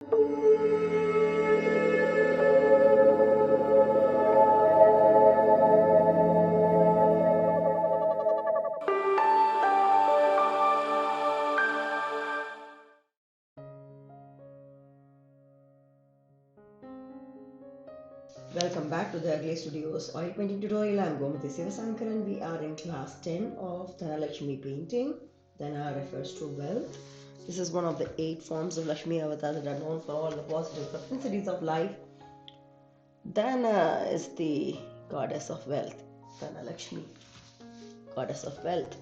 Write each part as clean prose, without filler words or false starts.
Welcome back to the Ugly Studios oil painting tutorial. I'm Gomati Sivasankar and we are in class 10 of Dhana Lakshmi painting. Dhana refers to wealth. This is one of the 8 forms of Lakshmi avatar that are known for all the positive propensities of life. Dhana is the goddess of wealth. Dhana Lakshmi, goddess of wealth.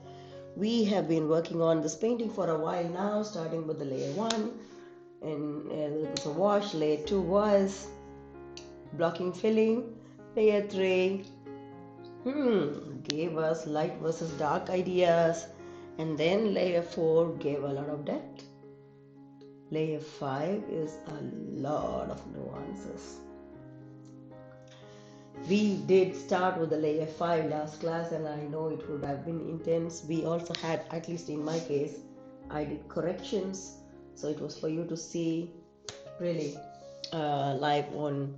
We have been working on this painting for a while now, starting with the layer 1 and it was a wash. Layer 2 was blocking filling. Layer 3 gave us light versus dark ideas, and then layer 4 gave a lot of depth. Layer 5 is a lot of nuances. We did start with the layer 5 last class, and I know it would have been intense. We also had, at least in my case, I did corrections, so it was for you to see really live on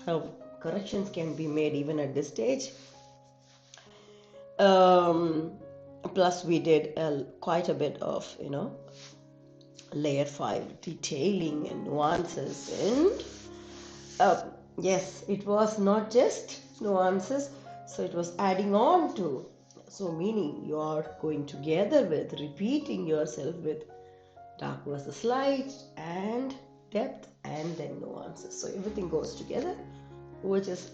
how corrections can be made even at this stage. Plus we did quite a bit of layer 5 detailing and nuances, and yes, it was not just nuances, so it was adding on to, so meaning you are going together with repeating yourself with dark versus light and depth and then nuances, so everything goes together, which is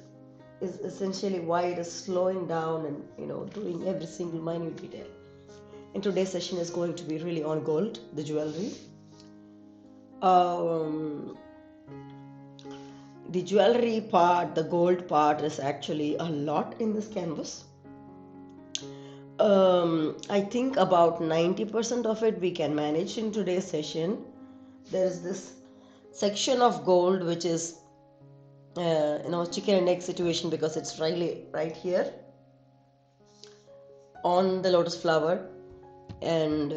essentially why it is slowing down and doing every single minute detail. And today's session is going to be really on gold, the jewelry. The jewelry part, the gold part, is actually a lot in this canvas. I think about 90% of it we can manage in today's session. There is this section of gold which is chicken and egg situation, because it's really right here on the lotus flower. And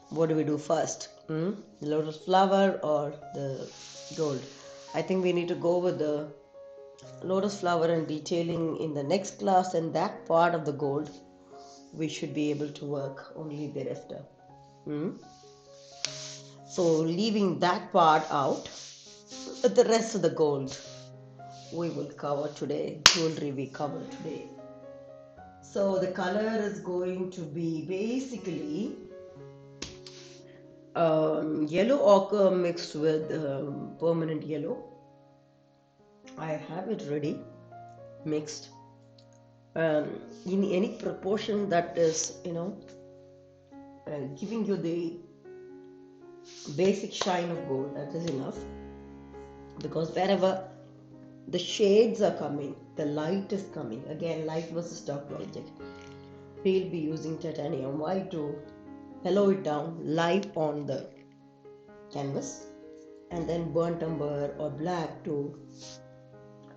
what do we do first? The lotus flower or the gold? I think we need to go with the lotus flower and detailing in the next class, and that part of the gold we should be able to work only thereafter. So leaving that part out, the rest of the gold we will cover today, jewelry we cover today. So the color is going to be basically yellow ochre mixed with permanent yellow. I have it ready, mixed in any proportion that is giving you the basic shine of gold. That is enough, because wherever the shades are coming, the light is coming. Again, light versus dark logic. We'll be using titanium white to mellow it down live on the canvas, and then burnt umber or black to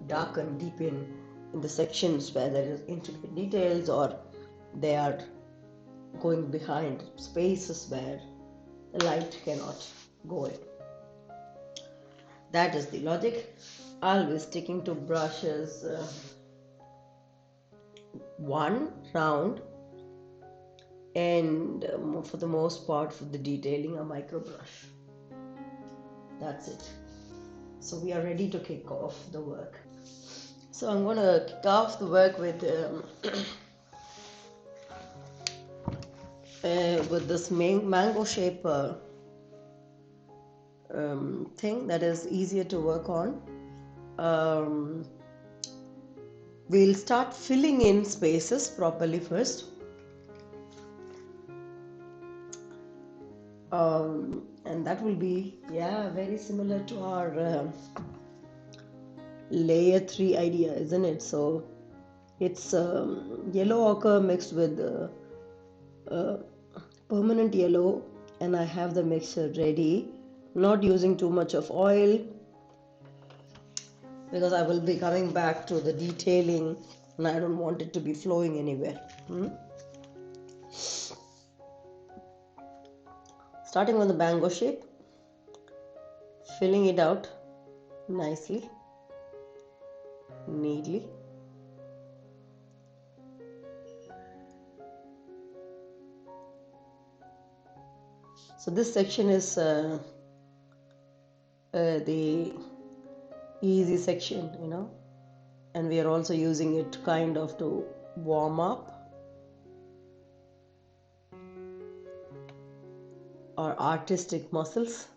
darken, deepen in the sections where there is intricate details or they are going behind spaces where the light cannot go in. That is the logic. Always sticking to brushes, one round, and for the most part for the detailing a micro brush. That's it. So we are ready to kick off the work. So I'm going to kick off the work with this mango shape thing that is easier to work on. We'll start filling in spaces properly first. And that will be very similar to our layer 3 idea, isn't it? So it's yellow ochre mixed with permanent yellow, and I have the mixture ready, not using too much of oil because I will be coming back to the detailing and I don't want it to be flowing anywhere. Starting with the mango shape, filling it out nicely, neatly. So this section is the easy section, and we are also using it kind of to warm up our artistic muscles.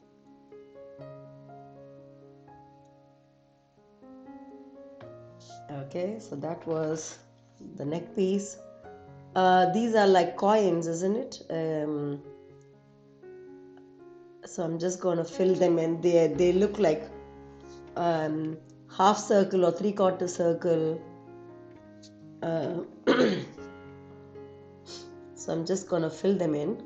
Okay, so that was the neck piece. These are like coins, isn't it? So I'm just going to fill them in. They look like half circle or 3/4 circle. So I'm just going to fill them in.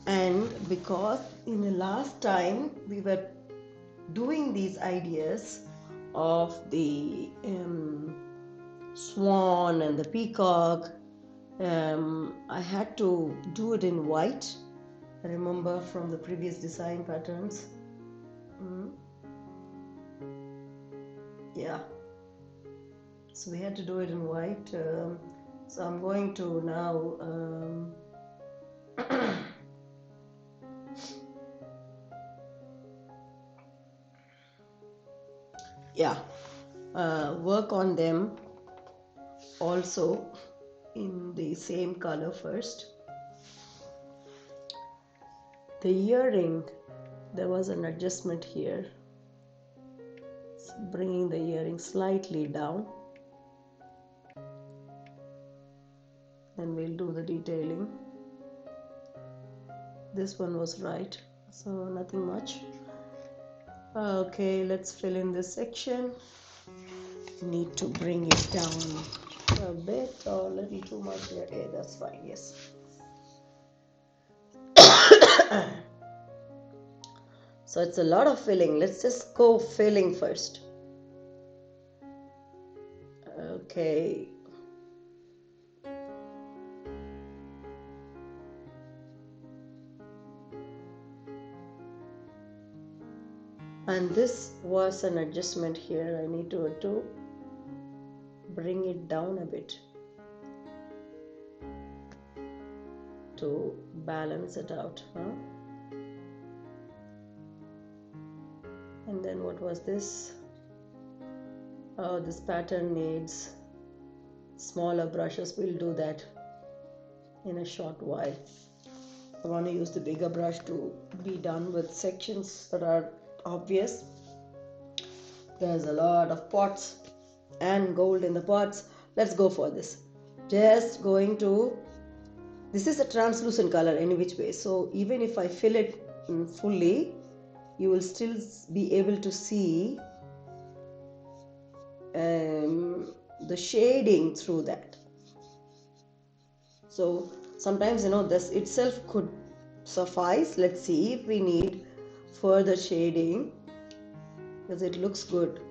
And because in the last time we were doing these ideas of the swan and the peacock, I had to do it in white. I remember from the previous design patterns. Yeah, so we had to do it in white. So I'm going to now work on them also in the same color first. The earring, there was an adjustment here, so bringing the earring slightly down, and we'll do the detailing. This one was right, so nothing much. Okay, let's fill in this section. Need to bring it down a bit or a little too much here. Okay, that's fine. Yes. So it's a lot of filling. Let's just go filling first. Okay. And this was an adjustment here. I need to bring it down a bit to balance it out. And then what was this? Oh, this pattern needs smaller brushes. We'll do that in a short while. I want to use the bigger brush to be done with sections that are obvious. There's a lot of pots and gold in the pots. Let's go for this. Just going to, this is a translucent color any which way, so even if I fill it fully, you will still be able to see the shading through that. So sometimes this itself could suffice. Let's see if we need further shading, because it looks good.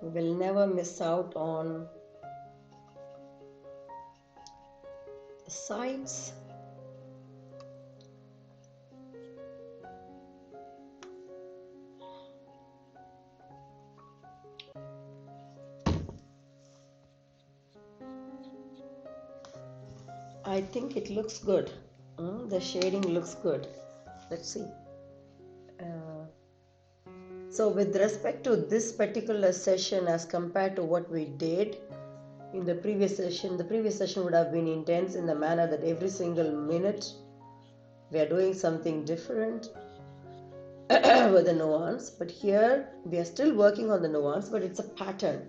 We will never miss out on sides. I think it looks good. The shading looks good. Let's see. So with respect to this particular session as compared to what we did in the previous session would have been intense in the manner that every single minute we are doing something different with the nuance. But here we are still working on the nuance, but it's a pattern.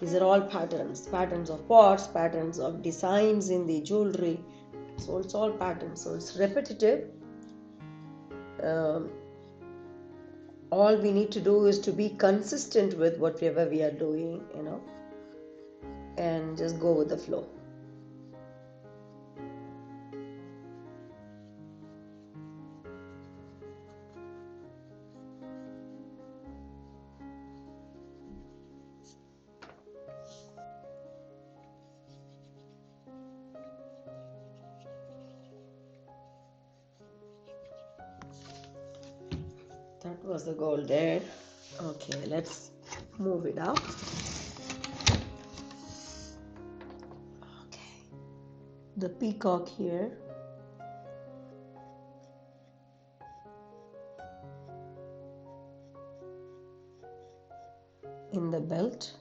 These are all patterns of pots, patterns of designs in the jewelry. So it's all patterns. So it's repetitive. All we need to do is to be consistent with whatever we are doing, and just go with the flow. That was the gold there. Okay, let's move it up. Okay, the peacock here. In the belt.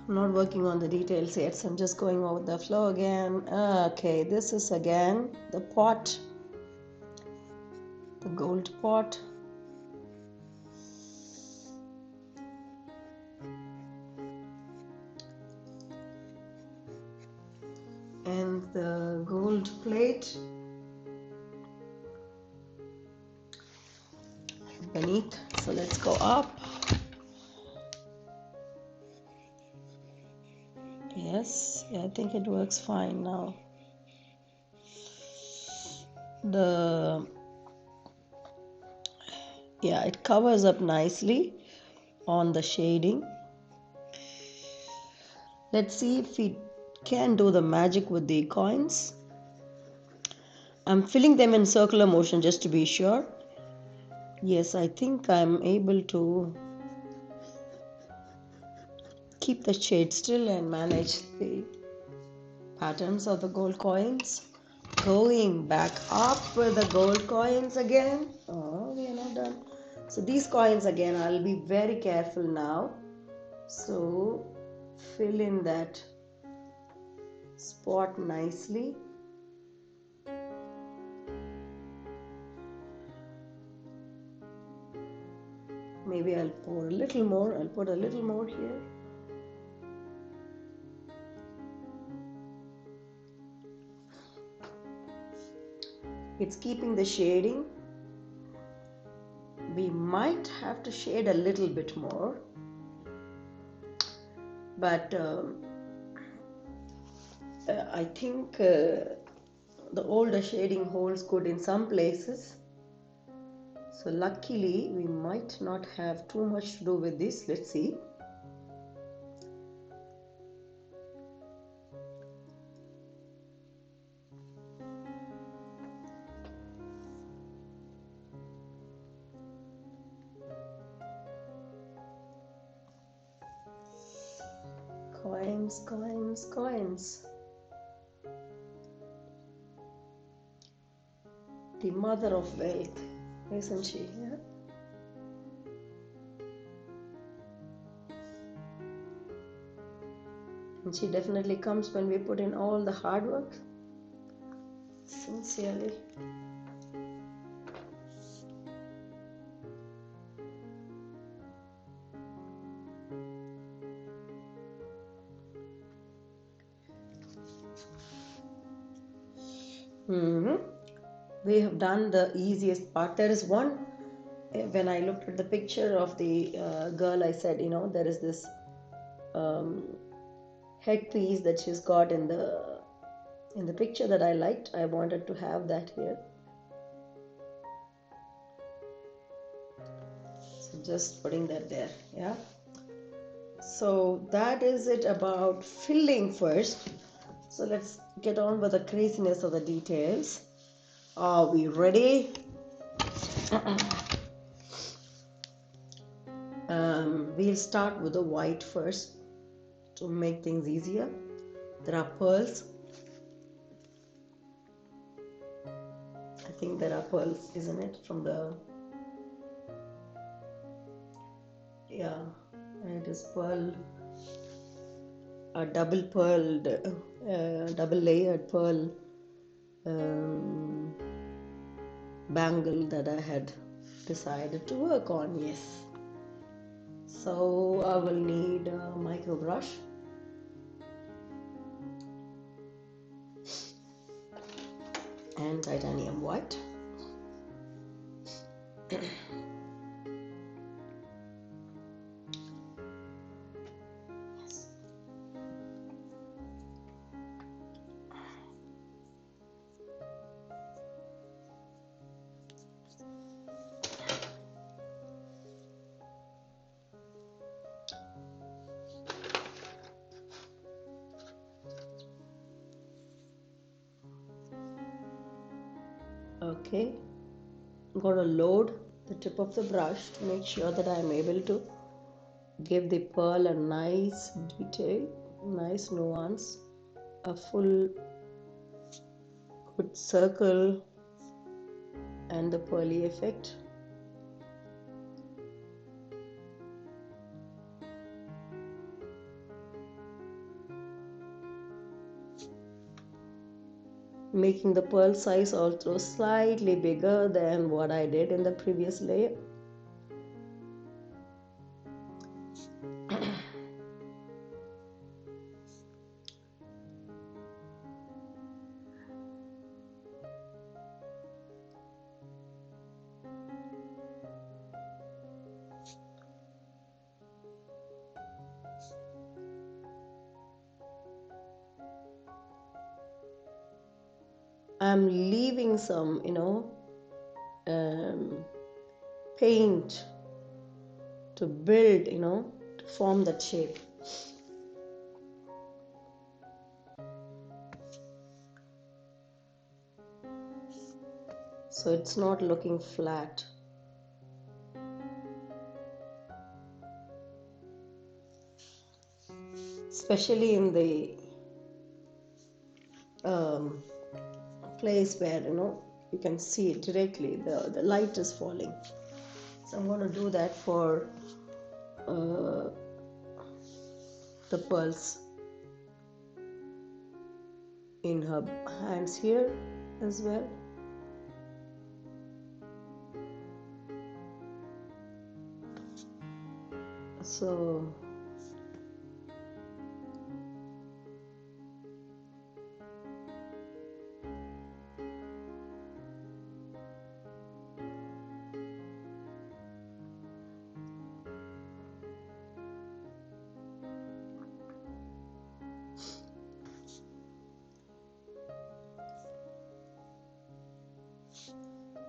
I'm not working on the details yet, so I'm just going over the flow again. Okay, this is again the pot, the gold pot. And the gold plate beneath. So let's go up. Yes, I think it works fine now. It covers up nicely on the shading. Let's see if we can do the magic with the coins. I'm filling them in circular motion just to be sure. Yes, I think I'm able to keep the shade still and manage the patterns of the gold coins. Going back up with the gold coins again. Oh, we are not done. So these coins again, I'll be very careful now. So fill in that spot nicely. Maybe I'll pour a little more. I'll put a little more here. It's keeping the shading. We might have to shade a little bit more, but I think the older shading holds good in some places. So luckily we might not have too much to do with this. Let's see. Coins, coins, coins. The mother of wealth, isn't she? Yeah. And she definitely comes when we put in all the hard work. Sincerely. We have done the easiest part. There is one, when I looked at the picture of the girl, I said, there is this headpiece that she's got in the picture that I liked. I wanted to have that here. So just putting that there, yeah. So that is it about filling first. So let's get on with the craziness of the details. Are we ready? We'll start with the white first to make things easier. There are pearls. I think there are pearls, isn't it? From the, yeah, it is pearl, a double pearled, double layered pearl bangle that I had decided to work on. Yes. So I will need a micro brush and titanium white. Yes. Okay, I'm going to load the tip of the brush to make sure that I'm able to give the pearl a nice detail, nice nuance, a full good circle and the pearly effect. Making the pearl size also slightly bigger than what I did in the previous layer. I'm leaving some, paint to build, to form that shape. So it's not looking flat. Especially in the place where, you can see it directly, the light is falling. So I'm going to do that for the pearls in her hands here as well. So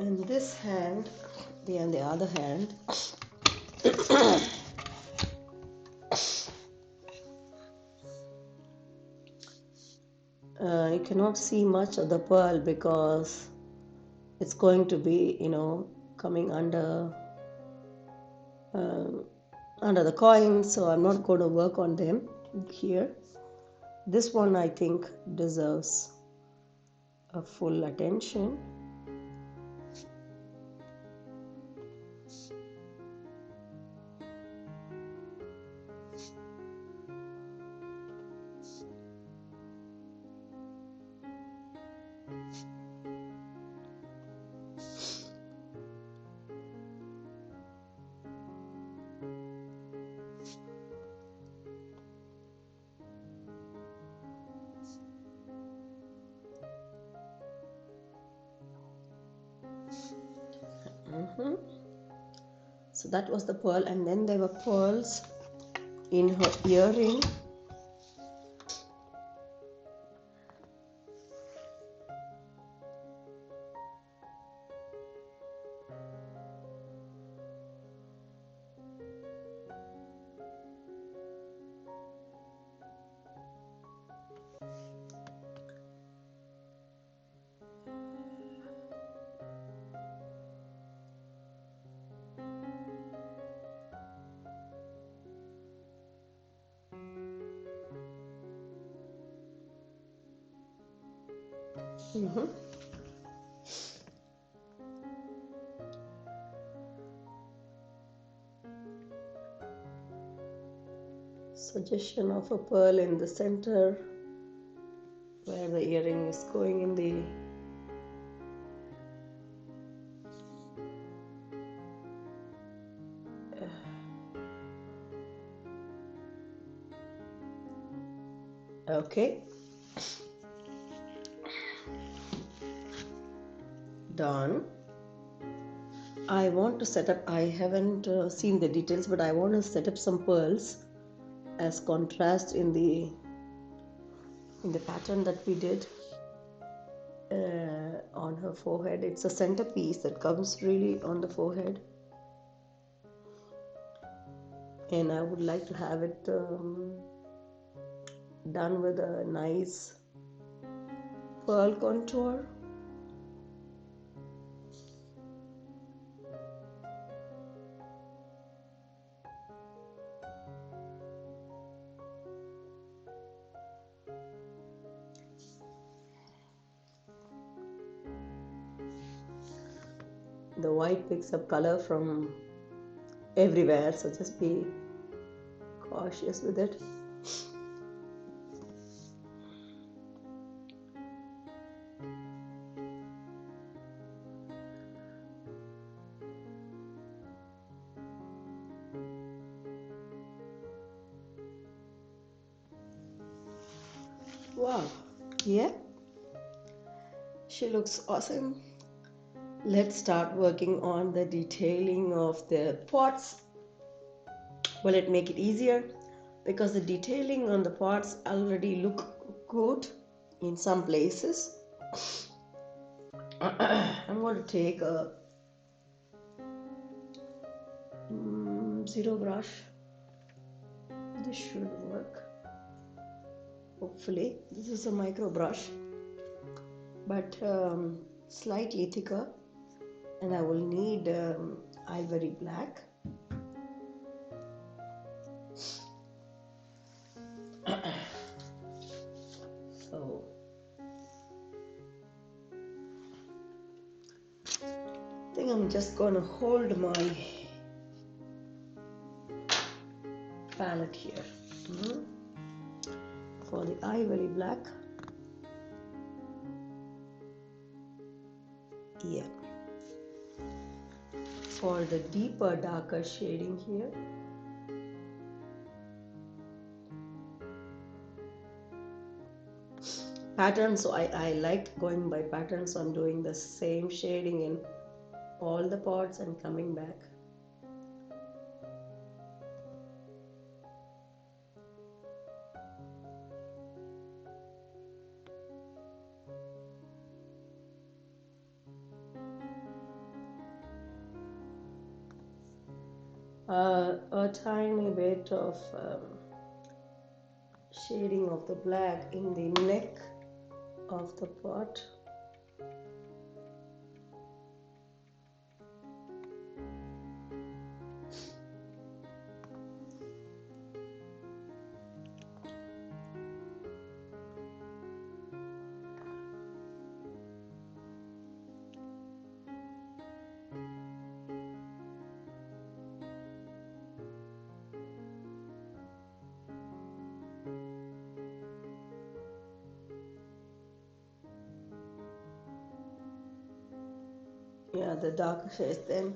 in this hand, on the other hand, you cannot see much of the pearl because it's going to be, coming under the coin. So I'm not going to work on them here. This one I think deserves a full attention. So that was the pearl, and then there were pearls in her earring. Suggestion of a pearl in the center where the earring is going in the okay, done. I want to set up, I haven't seen the details, but I want to set up some pearls as contrast in the pattern that we did on her forehead. It's a centerpiece that comes really on the forehead, and I would like to have it done with a nice pearl contour. The white picks up color from everywhere, so just be cautious with it. Wow, yeah, she looks awesome. Let's start working on the detailing of the pots. Will it make it easier? Because the detailing on the pots already look good in some places. I'm going to take a zero brush. This should work. Hopefully, this is a micro brush, but slightly thicker, and I will need ivory black. So I think I'm just gonna hold my palette here for the ivory black. Yeah, for the deeper darker shading here. Patterns, so I liked going by patterns, so I'm doing the same shading in all the pots and coming back. A tiny bit of shading of the black in the neck of the pot. Yeah, the darker shades. Then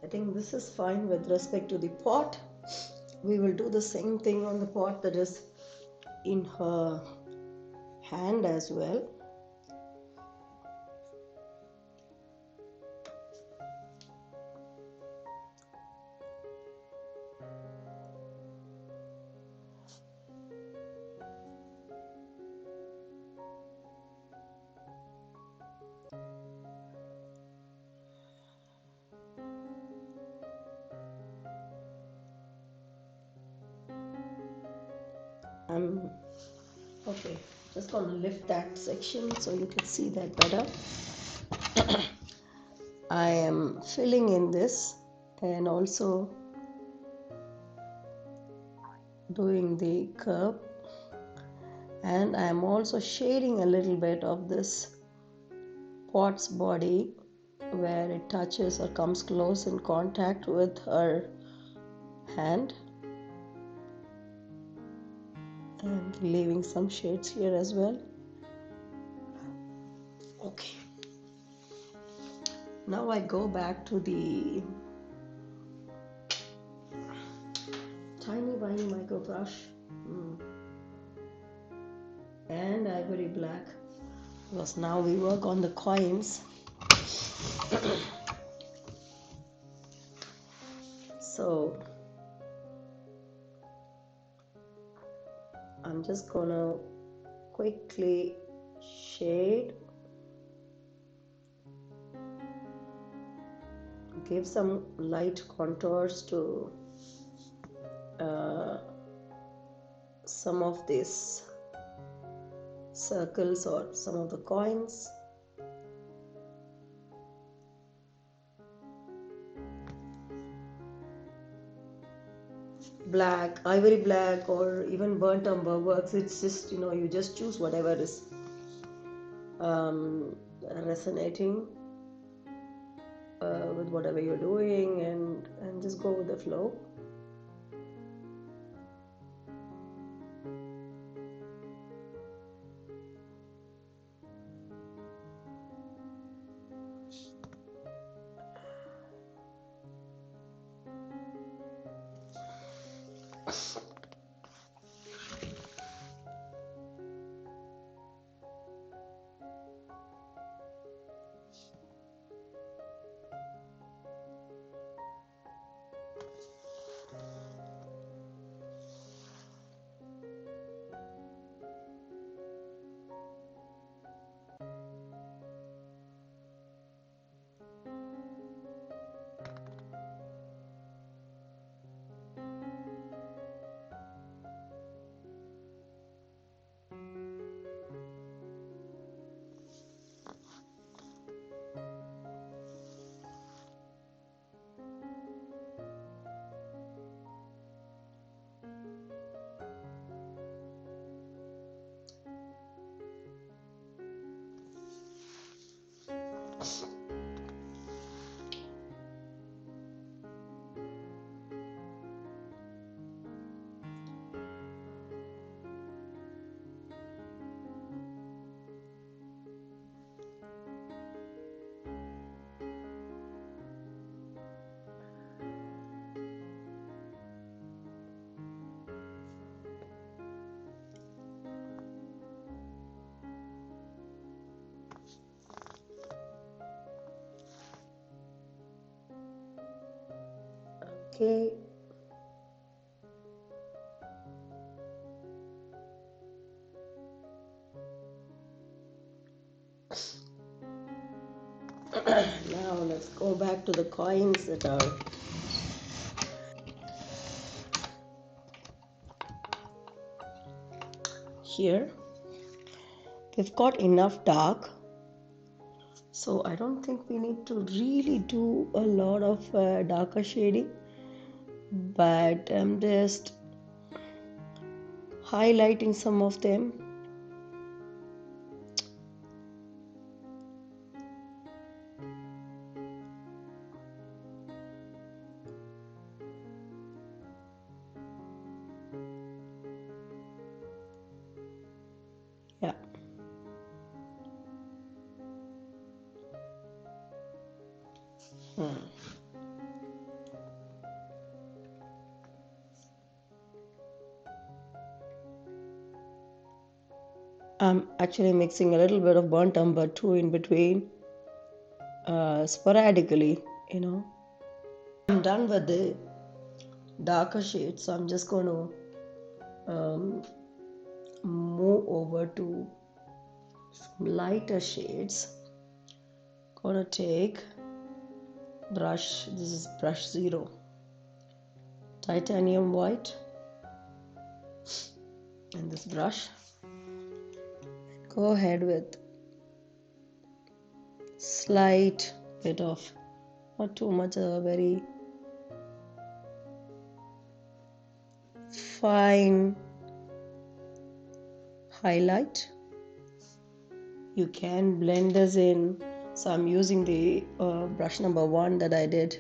I think this is fine with respect to the pot. We will do the same thing on the pot that is in her hand as well. I'm Okay, just gonna lift that section so you can see that better. I am filling in this and also doing the curve, and I am also shading a little bit of this pot's body where it touches or comes close in contact with her hand, and leaving some shades here as well. Okay, now I go back to the tiny micro brush and ivory black, because now we work on the coins. So I'm just gonna quickly shade, give some light contours to some of these circles or some of the coins. Black, ivory black, or even burnt umber works. It's just, you just choose whatever is resonating with whatever you're doing, and just go with the flow. Okay. Now let's go back to the coins that are here. We've got enough dark, so I don't think we need to really do a lot of darker shading, but I'm just highlighting some of them. Yeah. I'm actually mixing a little bit of burnt umber too in between, sporadically, I'm done with the darker shades, so I'm just going to move over to some lighter shades. Gonna take brush, this is brush 0, titanium white, and this brush go ahead with slight bit of, not too much, a very fine highlight. You can blend this in. So I'm using the brush number 1 that I did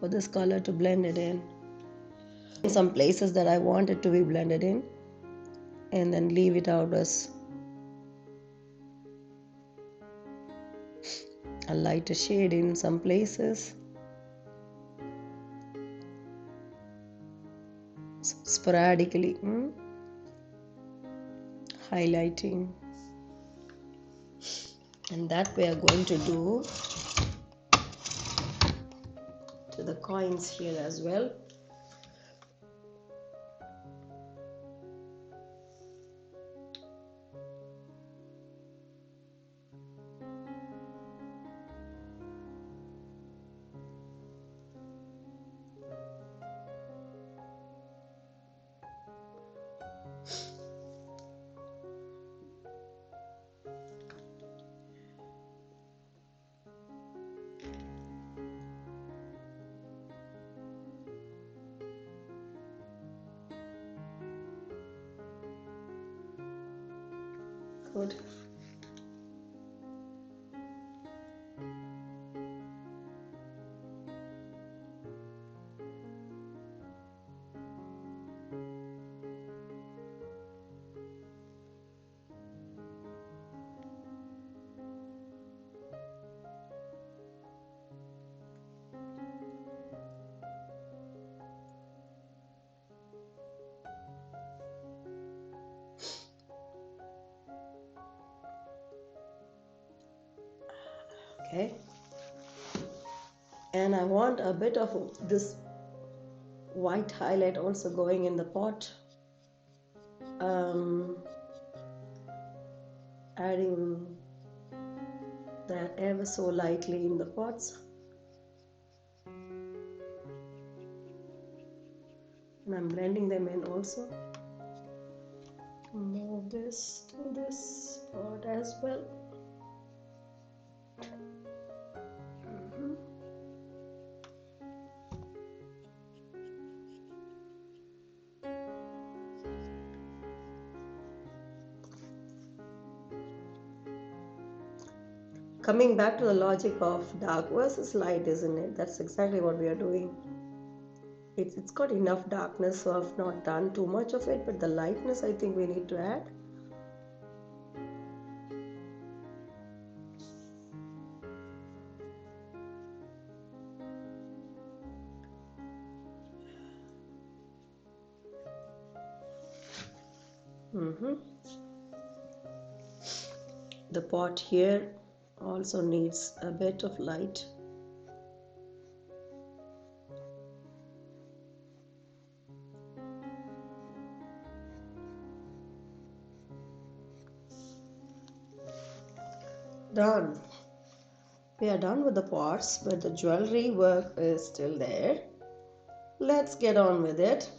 for this color to blend it in some places that I want it to be blended in, and then leave it out as a lighter shade in some places. So sporadically highlighting, and that we are going to do to the coins here as well. Good. Okay, and I want a bit of this white highlight also going in the pot, adding that ever so lightly in the pots, and I'm blending them in also. Move this to this pot as well. Coming back to the logic of dark versus light, isn't it? That's exactly what we are doing. It's got enough darkness, so I've not done too much of it, but the lightness I think we need to add. The pot here also needs a bit of light. Done. We are done with the pots, but the jewelry work is still there. Let's get on with it.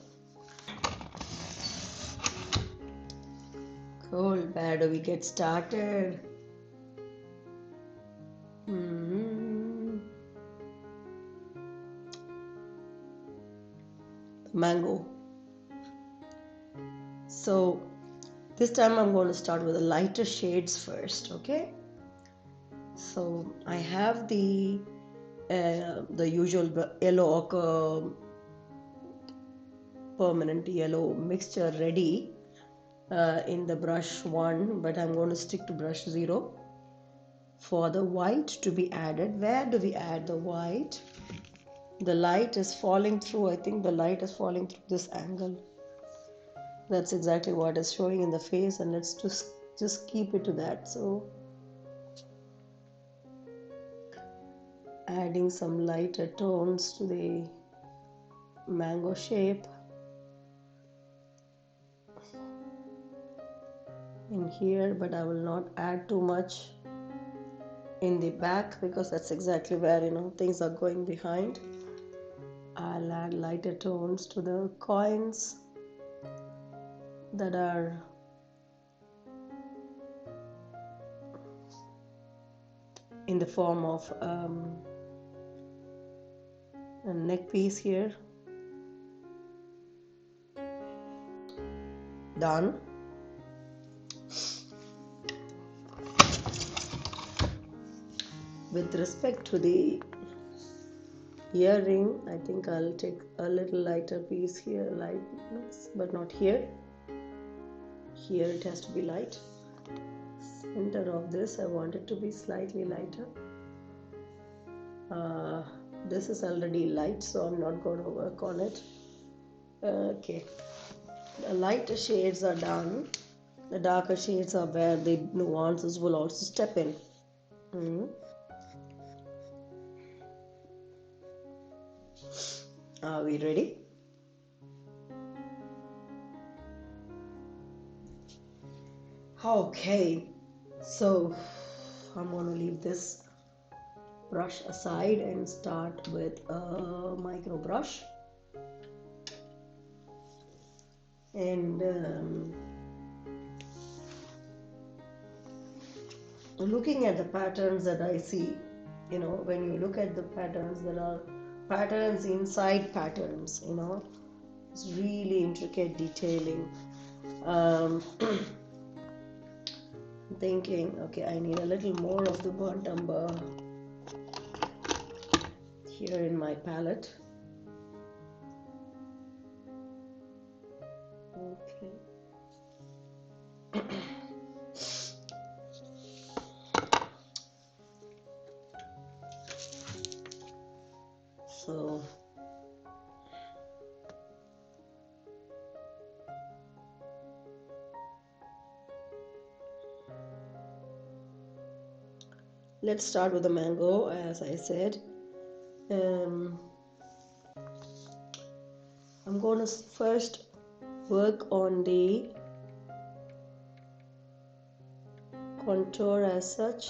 Cool. Where do we get started? Mango. So this time I'm going to start with the lighter shades first, okay? So I have the usual yellow ochre permanent yellow mixture ready in the brush 1, but I'm going to stick to brush 0 for the white to be added. Where do we add the white? The light is falling through. I think the light is falling through this angle. That's exactly what is showing in the face, and let's just keep it to that. So adding some lighter tones to the mango shape in here, but I will not add too much in the back because that's exactly where things are going behind. I'll add lighter tones to the coins that are in the form of a neck piece here. Done. With respect to the earring, I think I'll take a little lighter piece here, lightness, but not here. Here it has to be light. Center of this, I want it to be slightly lighter. This is already light, so I'm not going to work on it. Okay, the lighter shades are done. The darker shades are where the nuances will also step in. Are we ready? Okay, so I'm going to leave this brush aside and start with a micro brush. And looking at the patterns that I see, you know, when you look at the patterns, there are patterns inside patterns, you know, it's really intricate detailing. Thinking, okay, I need a little more of the burnt umber here in my palette. Okay. So let's start with the mango, as I said. I'm going to first work on the contour as such.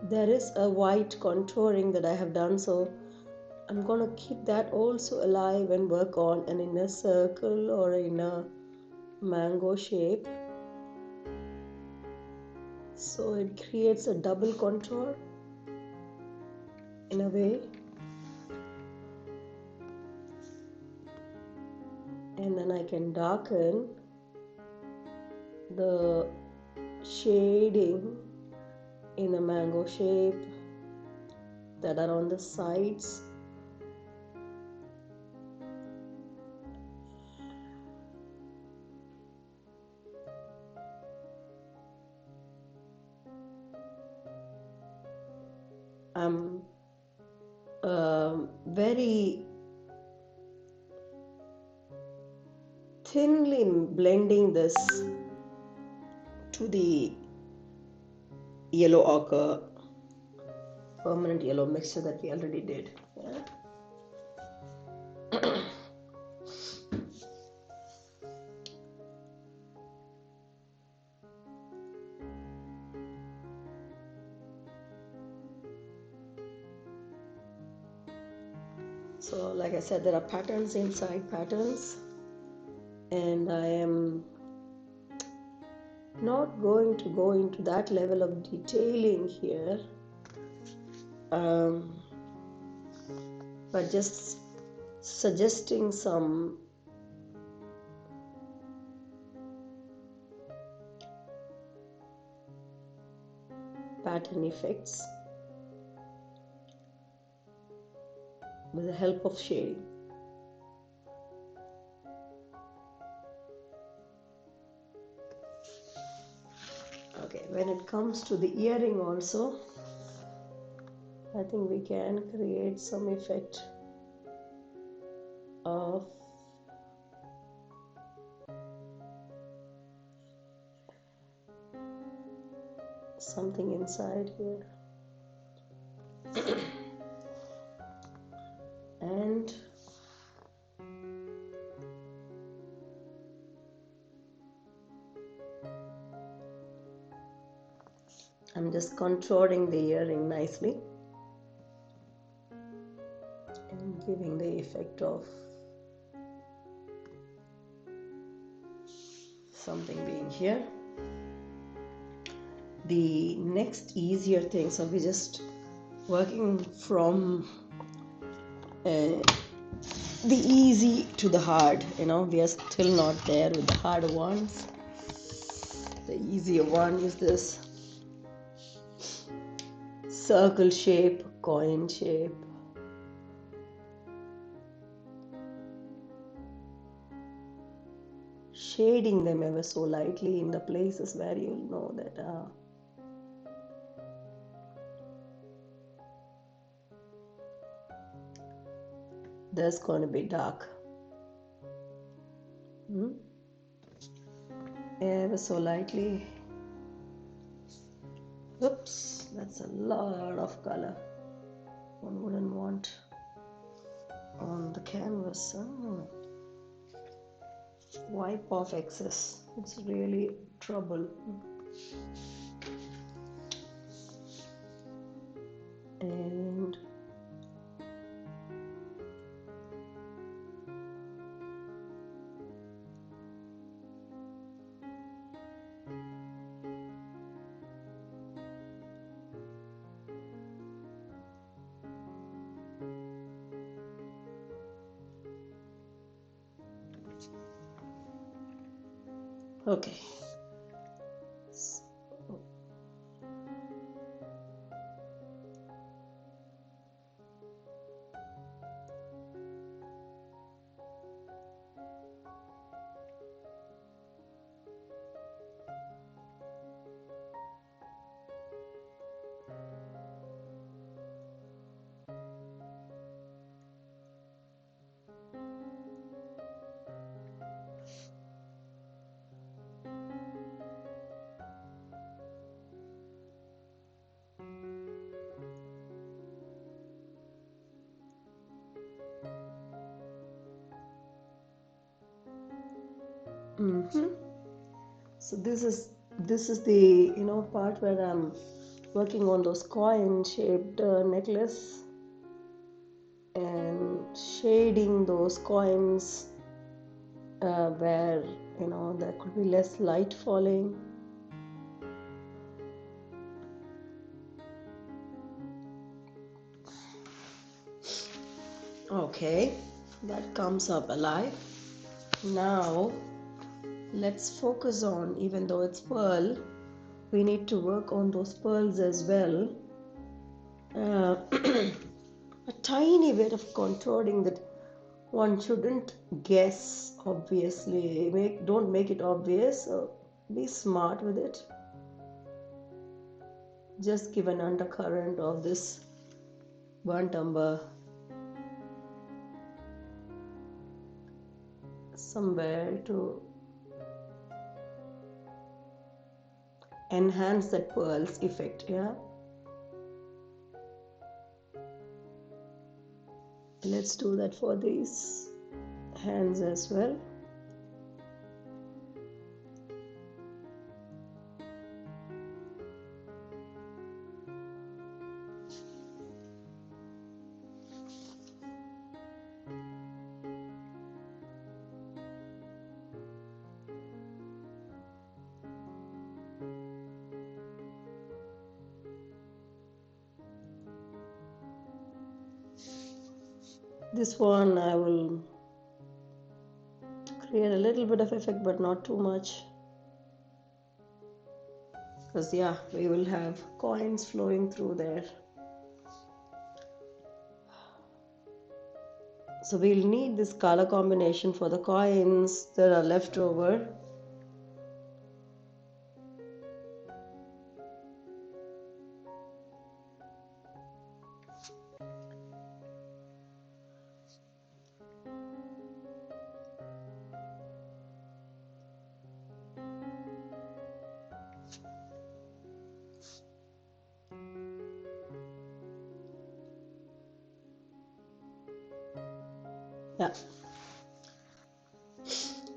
There is a white contouring that I have done, so I'm going to keep that also alive and work on an inner circle or in a mango shape. So it creates a double contour in a way. And then I can darken the shading in a mango shape that are on the sides. I'm very thinly blending this to the yellow ochre permanent yellow mixture that we already did. Yeah? So like I said, there are patterns inside patterns, and I am not going to go into that level of detailing here, but just suggesting some pattern effects with the help of shading. Okay, when it comes to the earring also, I think we can create some effect of something inside here. And I'm just contouring the earring nicely and giving the effect of something being here. The next easier thing, so we're just working from the easy to the hard, we are still not there with the harder ones. The easier one is this circle shape, coin shape. Shading them ever so lightly in the places where you'll know that there's going to be dark. Ever so lightly. Oops, that's a lot of color. One wouldn't want on the canvas. Wipe off excess. It's really trouble. And okay. So this is the part where I'm working on those coin shaped necklace and shading those coins where there could be less light falling. Okay, that comes up alive. Now let's focus on, even though it's pearl, we need to work on those pearls as well. A tiny bit of contouring that one shouldn't guess, obviously. Don't make it obvious, so be smart with it. Just give an undercurrent of this burnt umber somewhere to enhance that pearls effect. Let's do that for these hands as well. This one I will create a little bit of effect, but not too much, because we will have coins flowing through there. So we'll need this color combination for the coins that are left over.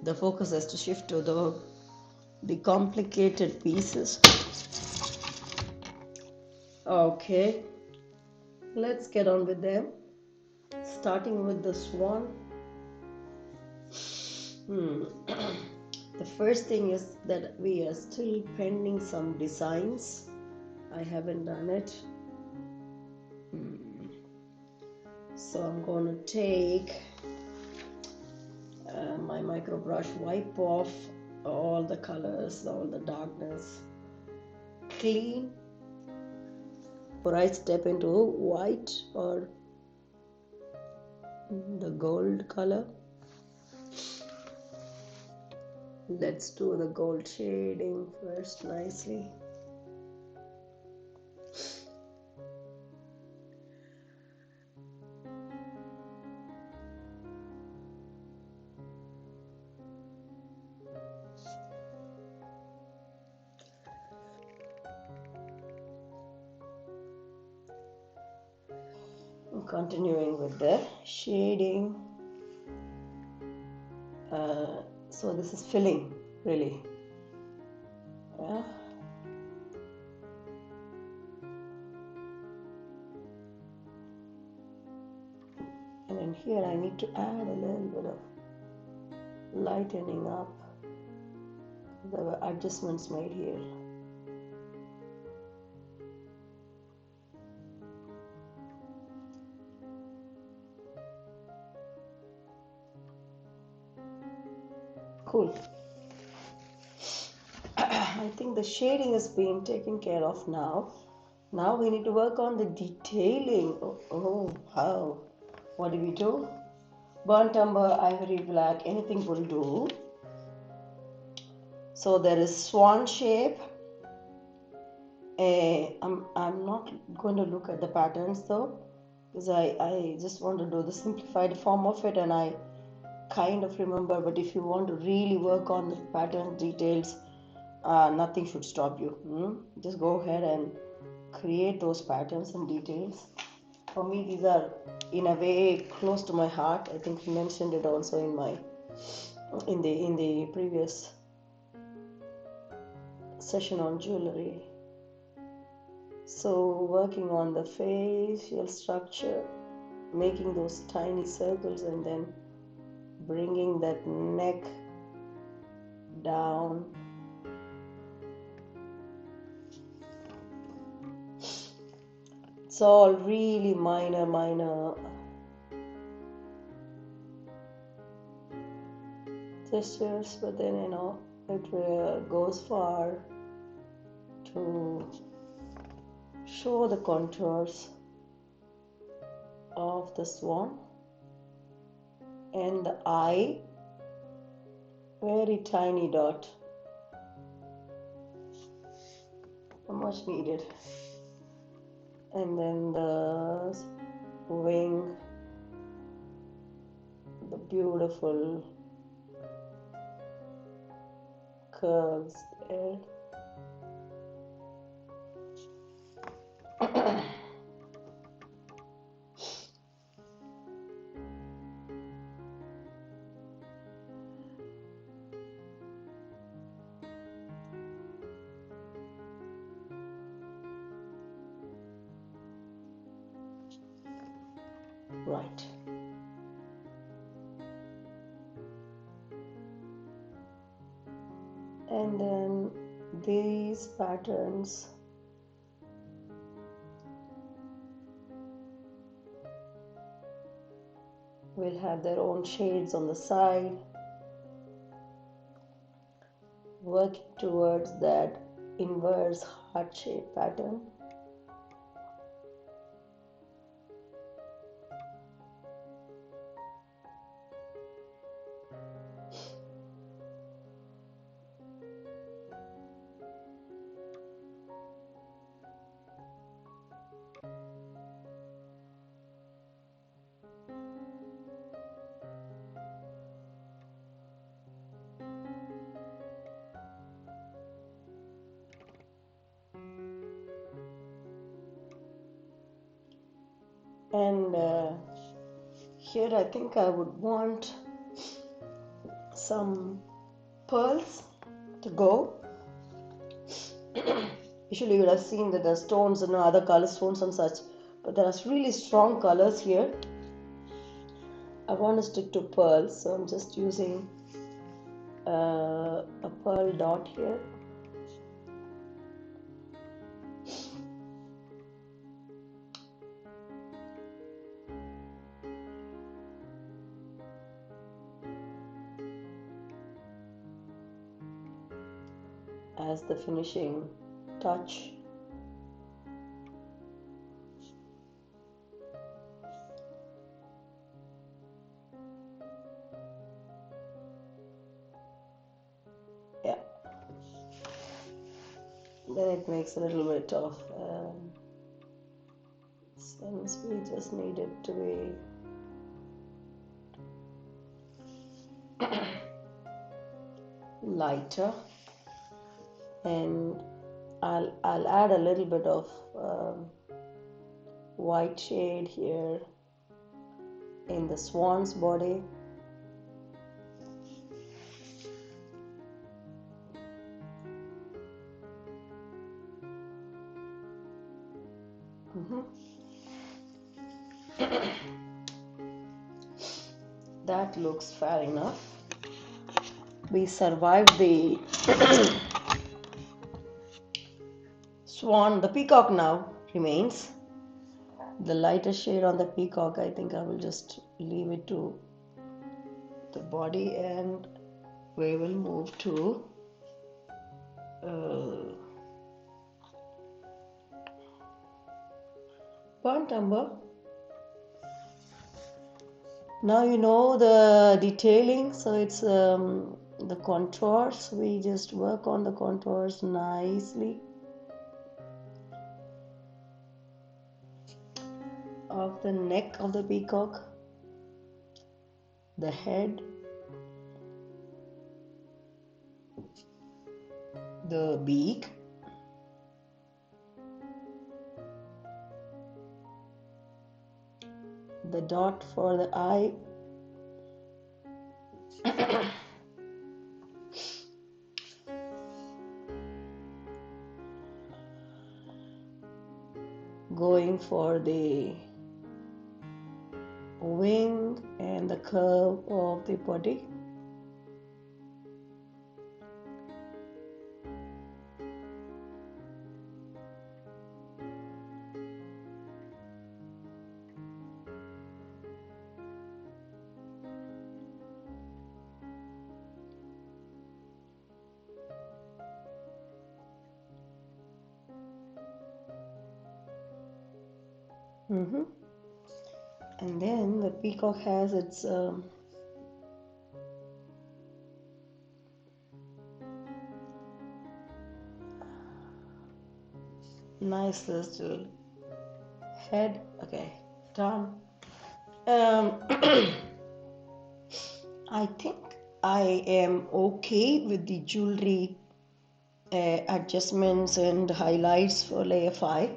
The focus has to shift to the complicated pieces. Okay, let's get on with them. Starting with the swan. The first thing is that we are still pending some designs. I haven't done it. So I'm going to take my micro brush, wipe off all the colors, all the darkness, clean. Or I step into white or the gold color. Let's do the gold shading first nicely. Continuing with the shading. So this is filling, really. Yeah. And then here I need to add a little bit of lightening up. There were adjustments made here. Cool. I think the shading is being taken care of now. Now we need to work on the detailing. Oh wow. What do we do? Burnt umber, ivory black, anything will do. So there is swan shape. I'm not going to look at the patterns though, because I just want to do the simplified form of it, and I kind of remember. But if you want to really work on the pattern details, nothing should stop you. Just go ahead and create those patterns and details. For me, these are in a way close to my heart. I think he mentioned it also in the previous session on jewelry. So working on the facial structure, making those tiny circles, and then bringing that neck down. It's all really minor gestures, but then it goes far to show the contours of the swan and the eye, very tiny dot, much needed, and then the wing, the beautiful curves there. Right. And then these patterns will have their own shades on the side, working towards that inverse heart shape pattern. And here I think I would want some pearls to go. Usually you would have seen that there are stones and other color stones and such, but there are really strong colors here. I want to stick to pearls, so I'm just using a pearl dot here. As the finishing touch. Yeah. Then it makes a little bit of sense. We just need it to be lighter, and I'll add a little bit of white shade here in the swan's body. That looks fair enough. We survived the swan. The peacock now remains. The lighter shade on the peacock, I think I will just leave it to the body, and we will move to burnt umber. Now you know the detailing, so it's the contours. We just work on the contours nicely of the neck of the peacock, the head, the beak, the dot for the eye, going for the wing and the curve of the body. And then the peacock has its nice little head. Okay, done. I think I am okay with the jewelry adjustments and highlights for layer 5.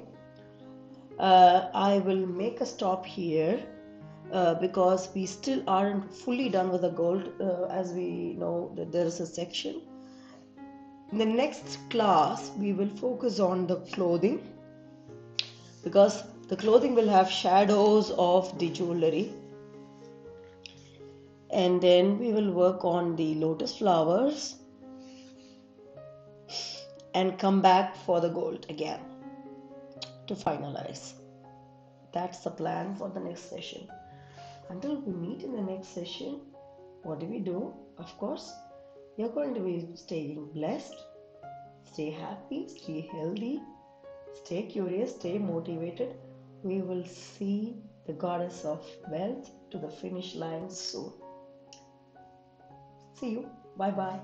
I will make a stop here because we still aren't fully done with the gold, as we know that there is a section. In the next class we will focus on the clothing, because the clothing will have shadows of the jewelry, and then we will work on the lotus flowers and come back for the gold again to finalize. That's the plan for the next session. Until we meet in the next session, what do? Of course, you're going to be staying blessed, stay happy, stay healthy, stay curious, stay motivated. We will see the goddess of wealth to the finish line soon. See you. Bye bye.